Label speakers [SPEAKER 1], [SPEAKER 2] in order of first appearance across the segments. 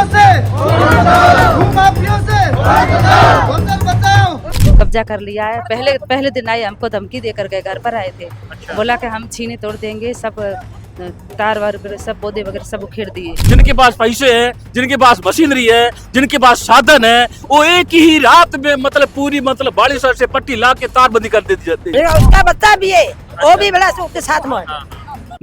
[SPEAKER 1] से, भूमाफियों से गोचर बचाओ।
[SPEAKER 2] कब्जा कर लिया है। पहले दिन आए, हमको धमकी देकर गए, घर पर आए थे। बोला कि हम छीने तोड़ देंगे, सब तार वार सब पौधे वगैरह सब उखेड़ दिए।
[SPEAKER 3] जिनके पास पैसे है, जिनके पास मशीनरी है, जिनके पास साधन है, वो एक ही रात में मतलब पूरी मतलब बाड़ी सर से पट्टी ला के तारबंदी कर देती जाती है।
[SPEAKER 4] उसका बच्चा भी है, वो भी बड़ा सुख के साथ में।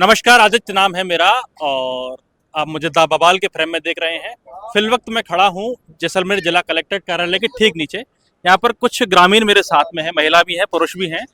[SPEAKER 3] नमस्कार, आदित्य नाम है मेरा और आप मुझे दा बवाल के फ्रेम में देख रहे हैं। फिल वक्त मैं खड़ा हूँ जैसलमेर जिला कलेक्ट्रेट कार्यालय के ठीक नीचे। यहाँ पर कुछ ग्रामीण मेरे साथ में है, महिला भी है, पुरुष भी हैं।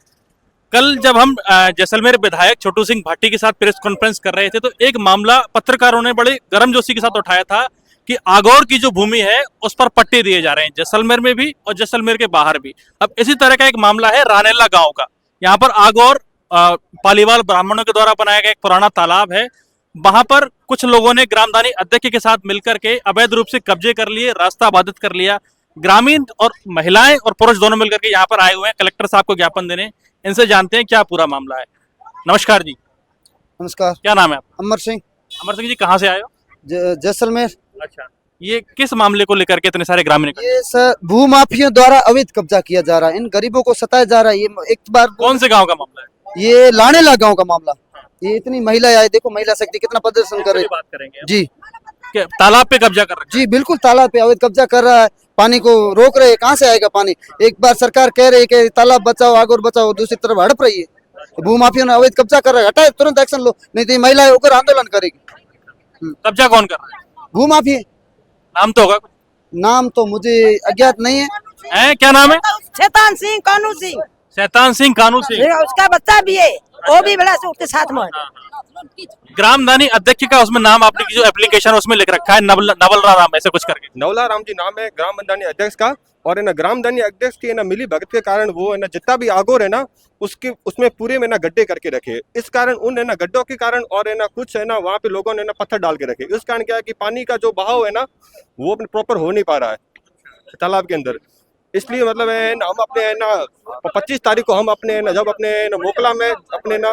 [SPEAKER 3] कल जब हम जैसलमेर विधायक छोटू सिंह भाटी के साथ प्रेस कॉन्फ्रेंस कर रहे थे तो एक मामला पत्रकारों ने बड़े गर्मजोशी के साथ उठाया था कि आगौर की जो भूमि है उस पर पट्टे दिए जा रहे हैं, जैसलमेर में भी और जैसलमेर के बाहर भी। अब इसी तरह का एक मामला है रानेला गांव का। यहाँ पर आगौर पालीवाल ब्राह्मणों के द्वारा बनाया गया एक पुराना तालाब है। वहां पर कुछ लोगों ने ग्रामदानी अध्यक्ष के साथ मिलकर के अवैध रूप से कब्जे कर लिए, रास्ता बाधित कर लिया। ग्रामीण और महिलाएं और पुरुष दोनों मिलकर के यहाँ पर आए हुए हैं कलेक्टर साहब को ज्ञापन देने। इनसे जानते हैं क्या पूरा मामला है। नमस्कार जी।
[SPEAKER 1] नमस्कार।
[SPEAKER 3] क्या नाम है आपका?
[SPEAKER 1] अमर सिंह।
[SPEAKER 3] अमर सिंह जी, कहाँ से आए हो?
[SPEAKER 1] जैसलमेर।
[SPEAKER 3] अच्छा, ये किस मामले को लेकर के इतने सारे ग्रामीण?
[SPEAKER 1] ये सर भूमाफियों द्वारा अवैध कब्जा किया जा रहा है, इन गरीबों को सताया जा रहा है। ये एक बार
[SPEAKER 3] कौन से गांव का मामला है?
[SPEAKER 1] ये लानेला गांव का मामला। ये इतनी महिलाएं आई, देखो महिला शक्ति कितना प्रदर्शन कर रही
[SPEAKER 3] बात करेंगे
[SPEAKER 1] जी।
[SPEAKER 3] तालाब पे कब्जा कर रहे
[SPEAKER 1] जी बिल्कुल, तालाब पे अवैध कब्जा कर रहा है, पानी को रोक रहे हैं। कहाँ से आएगा पानी? एक बार सरकार कह रही है कि तालाब बचाओ, आगोर बचाओ, दूसरी तरफ हड़प रही है। भूमाफियों ने अवैध कब्जा कर रहा है, हटाए, तुरंत एक्शन लो, नहीं तो महिलाएं होकर आंदोलन करेगी।
[SPEAKER 3] कब्जा कौन कर रहा है?
[SPEAKER 1] भूमाफिया।
[SPEAKER 3] नाम तो होगा?
[SPEAKER 1] नाम तो मुझे अज्ञात नहीं है।
[SPEAKER 3] क्या नाम है?
[SPEAKER 4] शैतान सिंह, कानू सिंह।
[SPEAKER 3] शैतान सिंह, कानू सिंह।
[SPEAKER 4] उसका बच्चा भी है, वो भी बड़ा सुख के साथ में।
[SPEAKER 3] ग्रामदानी अध्यक्ष का उसमें नाम आपने जो एप्लीकेशन उसमें लिख रखा है नवलरा राम, ऐसे कुछ करके।
[SPEAKER 5] नवला राम जी नाम है ग्रामदानी अध्यक्ष का। और है ना ग्रामदानी अध्यक्ष की है ना मिली भगत के कारण वो है ना जितना भी आगोर है ना उसमें पूरे में ना गड्ढे करके रखे। इस कारण उन है ना गड्ढों के कारण और है ना कुछ है ना वहाँ पे लोगों ने ना पत्थर डाल के रखे। इस कारण क्या है कि पानी का जो बहाव है ना वो प्रॉपर हो नहीं पा रहा है तालाब के अंदर। इसलिए मतलब है ना हम अपने है ना 25 तारीख को हम अपने ना जब अपने ना मोकला में अपने ना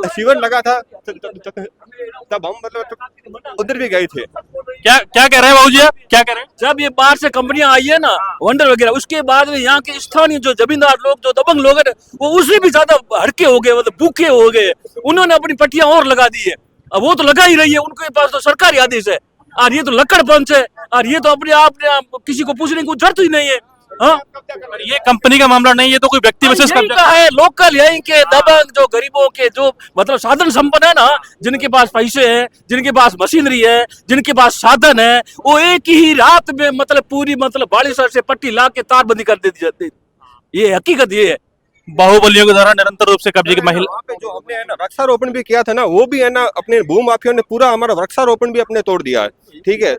[SPEAKER 5] शिविर लगा था तब हम मतलब उधर भी गए थे।
[SPEAKER 3] क्या कह रहे हैं बाबू जी आप? क्या कह रहे हैं? जब ये बाहर से कंपनियां आई है ना वंडर वगैरह, उसके बाद में यहाँ के स्थानीय जो जमींदार लोग, जो दबंग लोग हैं, वो उससे भी ज्यादा हड़के हो गए, मतलब भूखे हो गए। उन्होंने अपनी पट्टियां और लगा दी है। अब वो तो लगा ही रही है, उनके पास तो सरकारी आदेश है और ये तो लकड़ पंच है और ये तो अपने आप किसी को पूछने की जरूरत ही नहीं है। हाँ, ये कंपनी का मामला नहीं, ये तो कोई व्यक्ति विशेष का है, लोकल यहीं के दबंग जो गरीबों के जो मतलब साधन संपन्न है ना, जिनके पास पैसे है, जिनके पास मशीनरी है, जिनके पास साधन है, वो एक ही रात में मतलब पूरी मतलब बाड़ी सर से पट्टी ला के तारबंदी कर देती जाती है। ये हकीकत ये है। बाहुबलियों के द्वारा निरंतर रूप से कब्जे की महिला।
[SPEAKER 5] वहाँ पे जो हमने है ना वृक्षारोपण भी किया था ना, वो भी है ना अपने भूमाफियों ने पूरा हमारा वृक्षारोपण भी अपने तोड़ दिया है। ठीक है,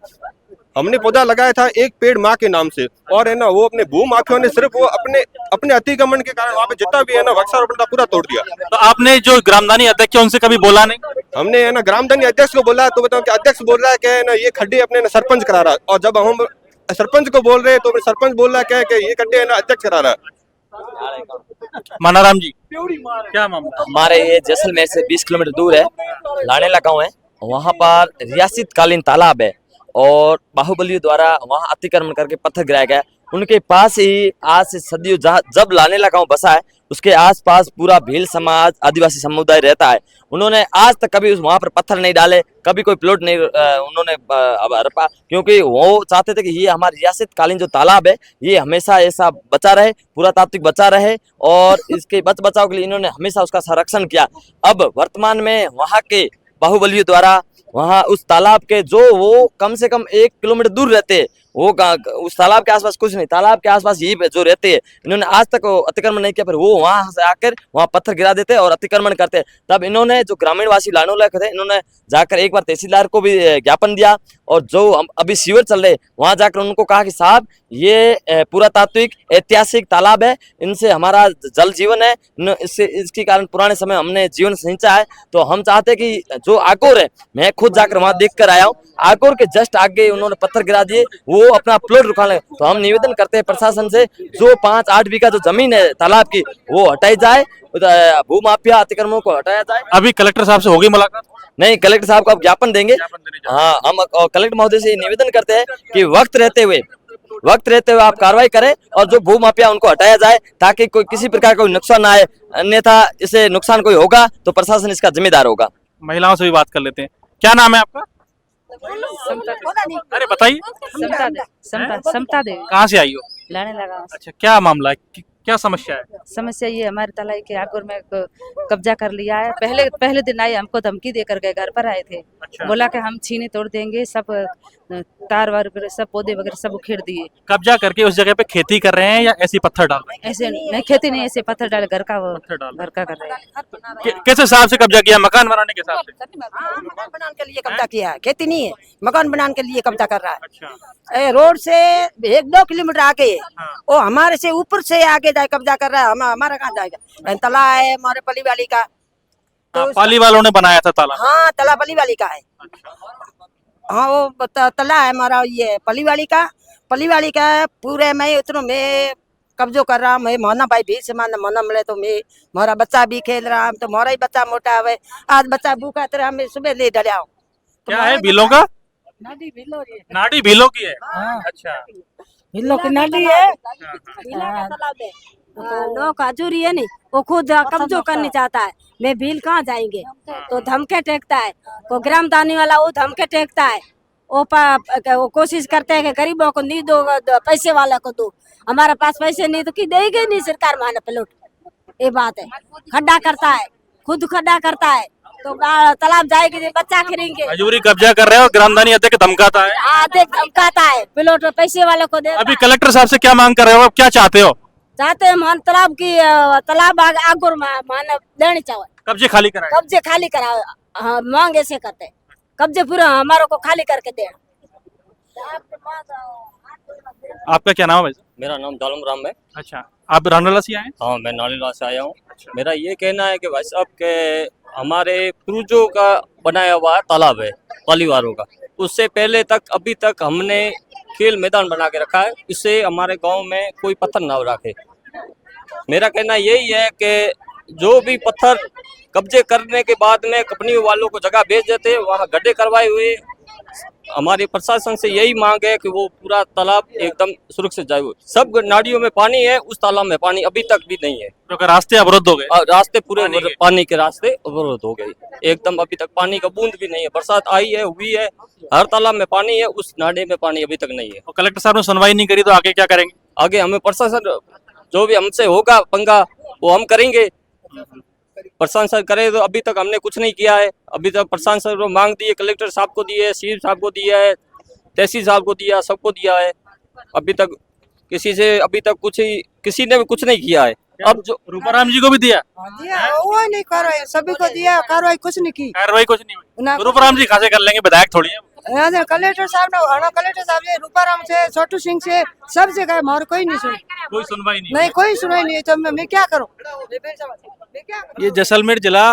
[SPEAKER 5] हमने पौधा लगाया था एक पेड़ माँ के नाम से और है ना वो अपने भूमाफियों ने सिर्फ वो अपने अतिक्रमण के कारण वहाँ पे जितना भी है ना वृक्षारोपण था पूरा तोड़ दिया।
[SPEAKER 3] तो आपने जो ग्रामदानी अध्यक्ष है उनसे कभी बोला नहीं?
[SPEAKER 5] हमने है ना ग्रामदानी अध्यक्ष को बोला तो बताओ कि अध्यक्ष बोल रहा है कि ना ये खड्डे अपने ना सरपंच करा रहा है। और जब हम सरपंच को बोल रहे हैं तो सरपंच बोल रहा है कि ये खड्डे है ना अध्यक्ष करा रहा है।
[SPEAKER 3] मानाराम जी, क्या मामला?
[SPEAKER 6] हमारे ये जैसलमेर से 20 किलोमीटर दूर है, लानेला गांव है। वहाँ पर रियासत कालीन तालाब है और बाहुबलियों द्वारा वहाँ अतिक्रमण करके पत्थर गिराया गया। उनके पास ही आज से सदियों जब लानेला गांव बसा है उसके आसपास पूरा भील समाज, आदिवासी समुदाय रहता है। उन्होंने आज तक कभी वहाँ पर पत्थर नहीं डाले, कभी कोई प्लॉट नहीं उन्होंने हड़पा, क्योंकि वो चाहते थे कि ये हमारी रियासत कालीन जो तालाब है ये हमेशा ऐसा बचा रहे, पुरातात्विक बचा रहे और इसके बचाव के लिए इन्होंने हमेशा उसका संरक्षण किया। अब वर्तमान में वहाँ के बाहुबलियों द्वारा वहाँ उस तालाब के जो वो कम से कम 1 किलोमीटर दूर रहते हैं, वो उस तालाब के आसपास कुछ नहीं, तालाब के आसपास यही जो रहते हैं, इन्होंने आज तक अतिक्रमण नहीं किया, फिर वो वहां से आकर वहां पत्थर गिरा देते और अतिक्रमण करते। तब इन्होंने जो ग्रामीणवासी लानोला थे इन्होंने जाकर एक बार तहसीलदार को भी ज्ञापन दिया और जो हम अभी शिविर चल रहे वहां जाकर उनको कहा कि साहब ये पुरातात्विक ऐतिहासिक तालाब है, इनसे हमारा जल जीवन है, इससे इसके कारण पुराने समय हमने जीवन सिंचा है, तो हम चाहते कि जो आगोर है, मैं खुद जाकर वहां देख कर आया हूँ, आगोर के जस्ट आगे उन्होंने पत्थर गिरा दिए, वो अपना प्लॉट रुका लगे। तो हम निवेदन करते हैं प्रशासन से जो 5-8 बीघा जो जमीन है तालाब की वो हटाई जाए, भूमाफिया अतिक्रमणों को हटाया जाए।
[SPEAKER 3] अभी कलेक्टर साहब से हो गई मुलाकात?
[SPEAKER 6] नहीं, कलेक्टर साहब को आप ज्ञापन देंगे। हाँ, हम कलेक्टर महोदय से निवेदन करते हैं कि वक्त रहते हुए आप कार्रवाई करें और जो भू माफिया उनको हटाया जाए, ताकि कोई किसी प्रकार का कोई नुकसान ना आए। अन्यथा इसे नुकसान कोई होगा तो प्रशासन इसका जिम्मेदार होगा।
[SPEAKER 3] महिलाओं से भी बात कर लेते हैं। क्या नाम है आपका? अरे बताइए।
[SPEAKER 2] समता दे, समता दे
[SPEAKER 3] कहाँ से आई हो?
[SPEAKER 2] लाने लगा।
[SPEAKER 3] अच्छा, क्या मामला है? क्या समस्या है?
[SPEAKER 2] समस्या ये हमारे तलाई के आगुर में कब्जा कर लिया है। पहले दिन आए, हमको धमकी दे करके घर पर आए थे।
[SPEAKER 3] अच्छा।
[SPEAKER 2] बोला कि हम छीने तोड़ देंगे, सब तार वार वगैरह सब पौधे वगैरह सब उखेड़ दिए।
[SPEAKER 3] कब्जा करके उस जगह पे खेती कर रहे हैं या ऐसी पत्थर डाल रहे
[SPEAKER 2] ऐसे नहीं, खेती नहीं, ऐसे पत्थर डाल घर का
[SPEAKER 3] पत्थर डाल।
[SPEAKER 2] कर रहे हैं।
[SPEAKER 3] हैं? किस हिसाब से कब्जा किया? मकान बनाने के हिसाब से?
[SPEAKER 4] मकान बनाने के लिए कब्जा किया है, खेती नहीं है, मकान बनाने के लिए कब्जा कर रहा है।
[SPEAKER 3] अच्छा।
[SPEAKER 4] रोड से 1-2 किलोमीटर आगे है, वो हमारे से ऊपर से आगे जाए कब्जा कर रहा है। हमारा कहाँ जाएगा? तला है हमारे पली वाली का,
[SPEAKER 3] पाली वालों ने बनाया था ताला।
[SPEAKER 4] हाँ तला पली वाली का है। हाँ वो तला है हमारा, ये पली वाली का है। पूरे मैं उतनों में कब्जो कर रहा हूँ। मैं मोहना भाई भी से मोहना मिले तो मैं मोरा बच्चा भी खेल रहा हूँ, तो मोरा ही बच्चा मोटा है। आज बच्चा भूखा तरह मैं सुबह ले डलिया हूँ।
[SPEAKER 3] क्या है भीलों का? नाड़ी भीलों की है। अच्छा।
[SPEAKER 4] भीलों की नाड़ी है।
[SPEAKER 7] लोग हजूरी है नहीं, वो खुद कब्जो करने चाहता है। मैं भील कहाँ जाएंगे, तो धमके टेकता है। को ग्राम दानी वाला वो धमके टेकता है। वो कोशिश करते हैं कि गरीबों को नहीं दो, पैसे वाला को दो। हमारे पास पैसे नहीं तो कि देगी नहीं सरकार माने प्लॉट। ये बात है। खड्डा करता है, खुद खड्डा करता है, तो तालाब जाएगी, बच्चा खरीदेंगे।
[SPEAKER 3] हजूरी कब्जा कर रहे हो, ग्रामदानी अध्यक्ष धमकाता है।
[SPEAKER 7] धमकाता है, प्लॉट पैसे वाले को दे।
[SPEAKER 3] अभी कलेक्टर साहब से क्या मांग कर रहे हो? अब क्या चाहते हो?
[SPEAKER 7] चाहते हैं हम तालाब आगुर माने देनी चाहिए,
[SPEAKER 3] कब्जे खाली कराए।
[SPEAKER 7] कब्जे खाली कराओ। हाँ, मांग ऐसे करते हैं, कब्जे पूरा हमारे को खाली करके दे।
[SPEAKER 3] आपका क्या नाम है भाई?
[SPEAKER 6] मेरा नाम दालम राम है।
[SPEAKER 3] अच्छा, आप रानला से आए हैं?
[SPEAKER 6] हाँ, मैं नालीला से आया हूँ। मेरा ये कहना है कि भाई साहब के हमारे पूर्वजों का बनाया हुआ तालाब है परिवारों का, उससे पहले तक अभी तक हमने खेल मैदान बना के रखा है। इससे हमारे गांव में कोई पत्थर ना रखे। मेरा कहना यही है कि जो भी पत्थर कब्जे करने के बाद में कंपनी वालों को जगह बेच देते हैं, वहाँ गड्ढे करवाए हुए। हमारी प्रशासन से यही मांग है कि वो पूरा तालाब एकदम सुरक्षित जाए। सब नालियों में पानी है, उस तालाब में पानी अभी तक भी नहीं है,
[SPEAKER 3] क्योंकि रास्ते अवरुद्ध हो गए।
[SPEAKER 6] रास्ते पूरे पानी के रास्ते अवरुद्ध हो गए एकदम। अभी तक पानी का बूंद भी नहीं है। बरसात आई है, हुई है, हर तालाब में पानी है, उस नाले में पानी अभी तक नहीं है।
[SPEAKER 3] और कलेक्टर साहब ने सुनवाई नहीं करी तो आगे क्या करेंगे?
[SPEAKER 6] आगे हमें प्रशासन जो भी हमसे होगा पंगा वो हम करेंगे। प्रशासन करे तो अभी तक हमने कुछ नहीं किया है। अभी तक प्रशासन को मांग दी है, कलेक्टर साहब को दी है, सीएम साहब को दिया है, तहसील साहब को दिया, सबको दिया है। अभी तक किसी ने भी कुछ नहीं किया है। अब जो
[SPEAKER 3] रूपाराम जी को भी दिया,
[SPEAKER 4] वो नहीं कर रहे, सभी को दिया, कार्रवाई कुछ नहीं की।
[SPEAKER 3] कार्रवाई कुछ नहीं हुई। रूपाराम जी खासे कर लेंगे, विधायक थोड़ी है।
[SPEAKER 4] कलेक्टर साहब ने रूपाराम से, छोटू सिंह से, सब से कहा, और कोई नहीं सुनी,
[SPEAKER 3] कोई सुनवाई नहीं।
[SPEAKER 4] नहीं कोई सुनाई नहीं है। तो मैं क्या करूं?
[SPEAKER 3] ये जैसलमेर जिला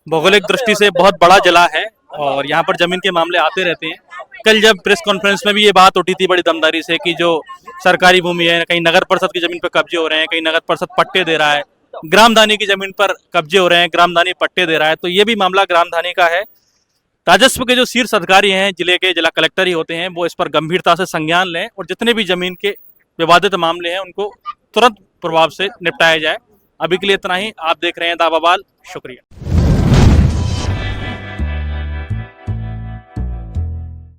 [SPEAKER 3] भौगोलिक दृष्टि से बहुत बड़ा जिला है और यहाँ पर जमीन के मामले आते रहते हैं। कल जब प्रेस कॉन्फ्रेंस में भी ये बात उठी थी बड़ी दमदारी से कि जो सरकारी भूमि है, कहीं नगर परिषद की जमीन पर कब्जे हो रहे हैं, कहीं नगर परिषद पट्टे दे रहा है, ग्रामधानी की जमीन पर कब्जे हो रहे हैं, ग्रामधानी पट्टे दे रहा है। तो ये भी मामला ग्रामधानी का है। राजस्व के जो शीर्ष अधिकारी हैं, जिले के जिला कलेक्टर ही होते हैं, वो इस पर गंभीरता से संज्ञान लें और जितने भी जमीन के विवादित मामले हैं उनको तुरंत प्रभाव से निपटाया जाए। अभी के लिए इतना ही। आप देख रहे हैं दा बवाल। शुक्रिया।